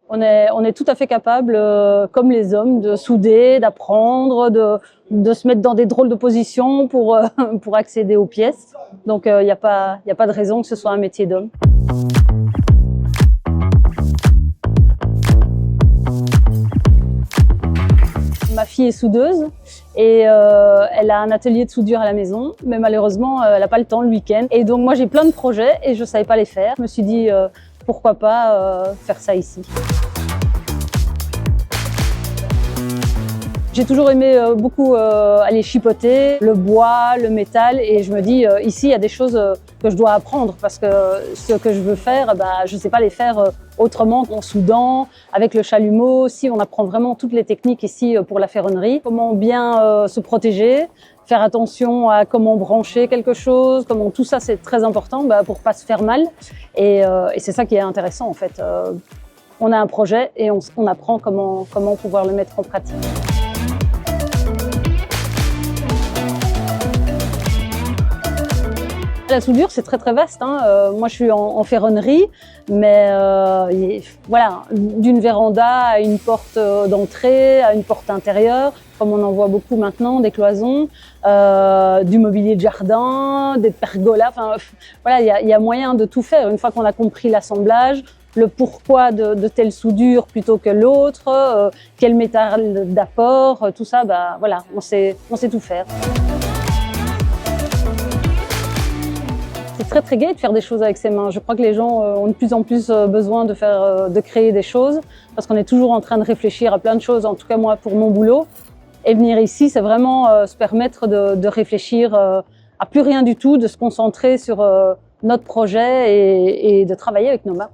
On est tout à fait capable, comme les hommes, de souder, d'apprendre, de se mettre dans des drôles de positions pour, pour accéder aux pièces. Donc il n'y a pas de raison que ce soit un métier d'homme. Ma fille est soudeuse et elle a un atelier de soudure à la maison, mais malheureusement, elle n'a pas le temps le week-end. Et donc moi, j'ai plein de projets et je ne savais pas les faire. Je me suis dit, pourquoi pas faire ça ici. J'ai toujours aimé beaucoup aller chipoter, le bois, le métal, et je me dis ici il y a des choses que je dois apprendre parce que ce que je veux faire, je ne sais pas les faire autrement qu'en soudant, avec le chalumeau aussi. On apprend vraiment toutes les techniques ici pour la ferronnerie. Comment bien se protéger, faire attention à comment brancher quelque chose, comment tout ça c'est très important pour pas se faire mal. Et c'est ça qui est intéressant en fait. On a un projet et on apprend comment pouvoir le mettre en pratique. La soudure, c'est très vaste. Moi, je suis en ferronnerie, mais voilà, d'une véranda à une porte d'entrée, à une porte intérieure, comme on en voit beaucoup maintenant, des cloisons, du mobilier de jardin, des pergolas. Enfin, voilà, il y a moyen de tout faire. Une fois qu'on a compris l'assemblage, le pourquoi de telle soudure plutôt que l'autre, quel métal d'apport, tout ça, voilà, on sait tout faire. C'est très gai de faire des choses avec ses mains. Je crois que les gens ont de plus en plus besoin de créer des choses parce qu'on est toujours en train de réfléchir à plein de choses, en tout cas moi pour mon boulot. Et venir ici, c'est vraiment se permettre de réfléchir à plus rien du tout, de se concentrer sur notre projet et de travailler avec nos mains.